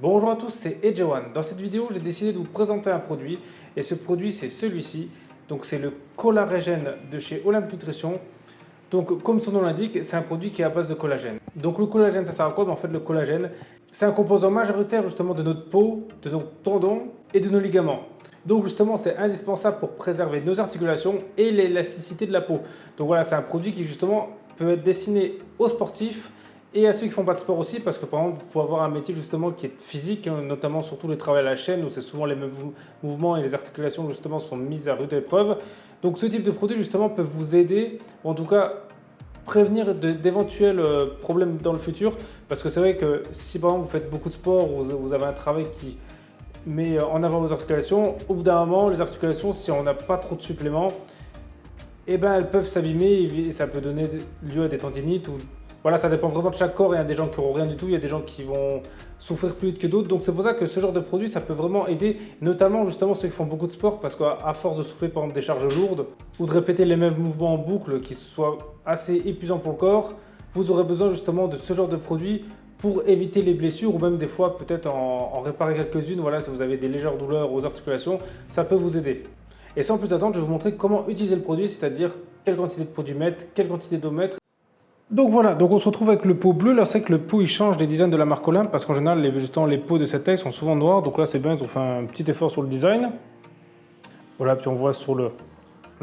Bonjour à tous, c'est Ejewan. Dans cette vidéo, j'ai décidé de vous présenter un produit et ce produit c'est celui-ci. Donc c'est le Colaregen de chez Olympe Nutrition. Donc comme son nom l'indique, c'est un produit qui est à base de collagène. Donc le collagène, ça sert à quoi? En fait, le collagène, c'est un composant majoritaire justement de notre peau, de nos tendons et de nos ligaments. Donc justement, c'est indispensable pour préserver nos articulations et l'élasticité de la peau. Donc voilà, c'est un produit qui justement peut être destiné aux sportifs et à ceux qui font pas de sport aussi, parce que par exemple, pour avoir un métier justement qui est physique, notamment surtout les travaux à la chaîne, où c'est souvent les mêmes mouvements et les articulations justement sont mises à rude épreuve. Donc ce type de produit justement peut vous aider, ou en tout cas prévenir d'éventuels problèmes dans le futur, parce que c'est vrai que si par exemple vous faites beaucoup de sport, ou vous avez un travail qui met en avant vos articulations, au bout d'un moment, les articulations, si on n'a pas trop de suppléments, eh ben, elles peuvent s'abîmer et ça peut donner lieu à des tendinites ou voilà, ça dépend vraiment de chaque corps. Il y a des gens qui n'auront rien du tout, il y a des gens qui vont souffrir plus vite que d'autres. Donc c'est pour ça que ce genre de produit, ça peut vraiment aider, notamment justement ceux qui font beaucoup de sport, parce qu'à force de souffler par exemple des charges lourdes ou de répéter les mêmes mouvements en boucle qui soient assez épuisants pour le corps, vous aurez besoin justement de ce genre de produit pour éviter les blessures ou même des fois peut-être en réparer quelques-unes. Voilà, si vous avez des légères douleurs aux articulations, ça peut vous aider. Et sans plus attendre, je vais vous montrer comment utiliser le produit, c'est-à-dire quelle quantité de produit mettre, quelle quantité d'eau mettre. Donc voilà, donc on se retrouve avec le pot bleu. Là, c'est que le pot il change des designs de la marque Olympe parce qu'en général, les pots de cette taille sont souvent noirs. Donc là, c'est bien, ils ont fait un petit effort sur le design. Voilà, puis on voit sur le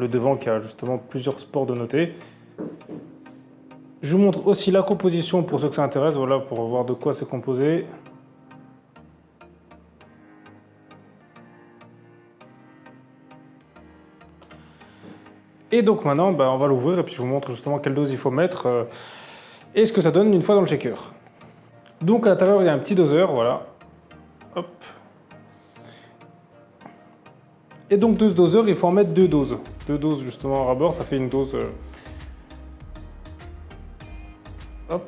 devant qu'il y a justement plusieurs sports de noter. Je vous montre aussi la composition pour ceux que ça intéresse, voilà, pour voir de quoi c'est composé. Et donc maintenant, on va l'ouvrir et puis je vous montre justement quelle dose il faut mettre et ce que ça donne une fois dans le shaker. Donc à l'intérieur, il y a un petit doseur, voilà. Hop. Et donc de ce doseur, il faut en mettre deux doses. Deux doses justement à rabord, ça fait une dose... Hop.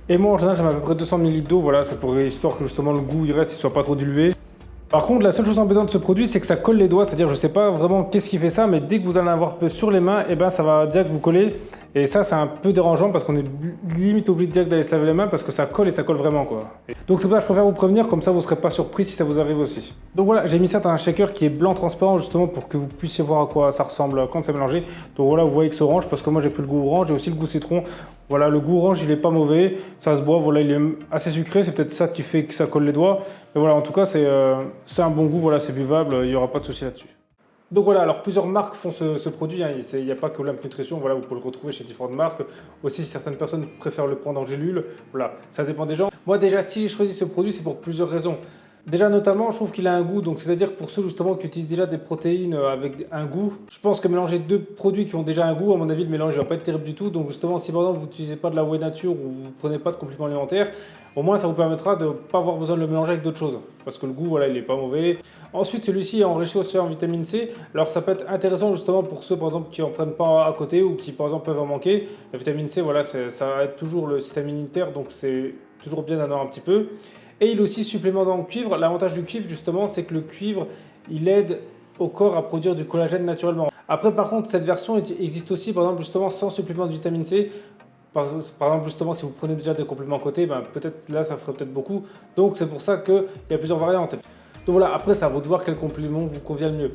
Et moi en général, j'ai à peu près 200 ml d'eau, voilà, c'est pour histoire que justement le goût il reste, il soit pas trop dilué. Par contre, la seule chose embêtante de ce produit, c'est que ça colle les doigts. C'est-à-dire, je ne sais pas vraiment qu'est-ce qui fait ça, mais dès que vous allez avoir peu sur les mains, ça va direct vous coller. Et ça, c'est un peu dérangeant parce qu'on est limite obligé direct d'aller se laver les mains parce que ça colle et ça colle vraiment, quoi. Donc c'est pour ça que je préfère vous prévenir, comme ça vous ne serez pas surpris si ça vous arrive aussi. Donc voilà, j'ai mis ça dans un shaker qui est blanc transparent justement pour que vous puissiez voir à quoi ça ressemble quand c'est mélangé. Donc voilà, vous voyez que c'est orange parce que moi j'ai pris le goût orange, j'ai aussi le goût citron. Voilà, le goût orange, il n'est pas mauvais, ça se boit, voilà, il est assez sucré, c'est peut-être ça qui fait que ça colle les doigts. Mais voilà, en tout cas, c'est un bon goût, voilà, c'est buvable, il n'y aura pas de souci là-dessus. Donc voilà, alors plusieurs marques font ce produit, hein. Il n'y a pas que Olympe Nutrition, voilà, vous pouvez le retrouver chez différentes marques. Aussi, certaines personnes préfèrent le prendre en gélule, voilà, ça dépend des gens. Moi déjà, si j'ai choisi ce produit, c'est pour plusieurs raisons. Déjà notamment, je trouve qu'il a un goût, donc c'est-à-dire pour ceux justement qui utilisent déjà des protéines avec un goût, je pense que mélanger deux produits qui ont déjà un goût, à mon avis, le mélange ne va pas être terrible du tout. Donc justement, si par exemple vous n'utilisez pas de la whey nature ou vous ne prenez pas de compléments alimentaires, au moins ça vous permettra de ne pas avoir besoin de le mélanger avec d'autres choses. Parce que le goût, voilà, il n'est pas mauvais. Ensuite, celui-ci est enrichi aussi en vitamine C. Alors ça peut être intéressant justement pour ceux par exemple qui n'en prennent pas à côté ou qui par exemple peuvent en manquer. La vitamine C, voilà, ça aide toujours le système immunitaire, donc c'est toujours bien d'en avoir un petit peu. Et il est aussi supplément dans le cuivre. L'avantage du cuivre, justement, c'est que le cuivre, il aide au corps à produire du collagène naturellement. Après, par contre, cette version existe aussi, par exemple, justement, sans supplément de vitamine C. Par exemple, justement, si vous prenez déjà des compléments à côté, peut-être là, ça ferait peut-être beaucoup. Donc, c'est pour ça qu'il y a plusieurs variantes. Donc voilà, après, ça va de voir quel complément vous convient le mieux.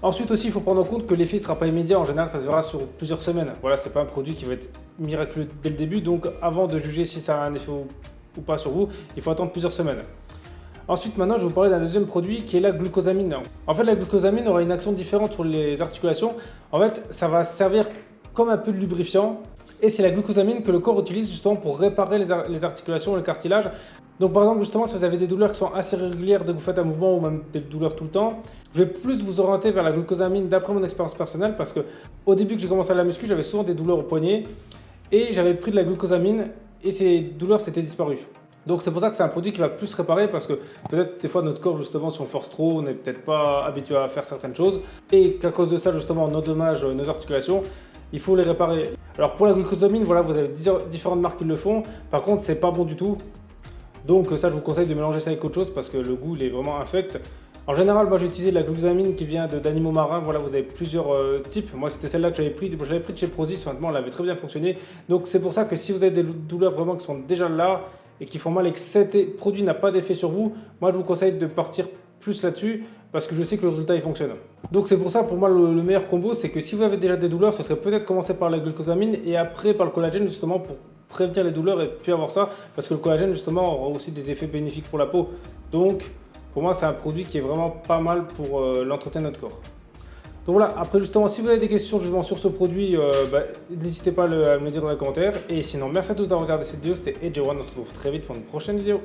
Ensuite aussi, il faut prendre en compte que l'effet ne sera pas immédiat. En général, ça se verra sur plusieurs semaines. Voilà, c'est pas un produit qui va être miraculeux dès le début. Donc, avant de juger si ça a un effet ou pas sur vous, il faut attendre plusieurs semaines. Ensuite, maintenant, je vais vous parler d'un deuxième produit qui est la glucosamine. En fait, la glucosamine aura une action différente sur les articulations. En fait, ça va servir comme un peu de lubrifiant. Et c'est la glucosamine que le corps utilise justement pour réparer les articulations et le cartilage. Donc par exemple, justement, si vous avez des douleurs qui sont assez régulières dès que vous faites un mouvement ou même des douleurs tout le temps, je vais plus vous orienter vers la glucosamine d'après mon expérience personnelle parce que au début que j'ai commencé à la muscu, j'avais souvent des douleurs au poignet et j'avais pris de la glucosamine et ces douleurs s'étaient disparues. Donc c'est pour ça que c'est un produit qui va plus réparer parce que peut-être des fois notre corps justement si on force trop, on n'est peut-être pas habitué à faire certaines choses et qu'à cause de ça justement on endommage nos articulations, il faut les réparer. Alors pour la glucosamine, voilà, vous avez différentes marques qui le font, par contre c'est pas bon du tout. Donc ça je vous conseille de mélanger ça avec autre chose parce que le goût il est vraiment infect. En général, moi j'ai utilisé la glucosamine qui vient d'animaux marins. Voilà, vous avez plusieurs types. Moi c'était celle-là que j'avais pris. Je l'avais pris de chez Prozis, honnêtement, elle avait très bien fonctionné. Donc c'est pour ça que si vous avez des douleurs vraiment qui sont déjà là et qui font mal et que cet produit n'a pas d'effet sur vous, moi je vous conseille de partir plus là-dessus parce que je sais que le résultat il fonctionne. Donc c'est pour ça pour moi le meilleur combo, c'est que si vous avez déjà des douleurs, ce serait peut-être commencer par la glucosamine et après par le collagène justement pour prévenir les douleurs et puis avoir ça, parce que le collagène justement aura aussi des effets bénéfiques pour la peau. Donc pour moi c'est un produit qui est vraiment pas mal pour l'entretien de notre corps. Donc voilà, après justement si vous avez des questions justement sur ce produit, n'hésitez pas à me le dire dans les commentaires. Et sinon merci à tous d'avoir regardé cette vidéo, c'était AJ1, on se retrouve très vite pour une prochaine vidéo.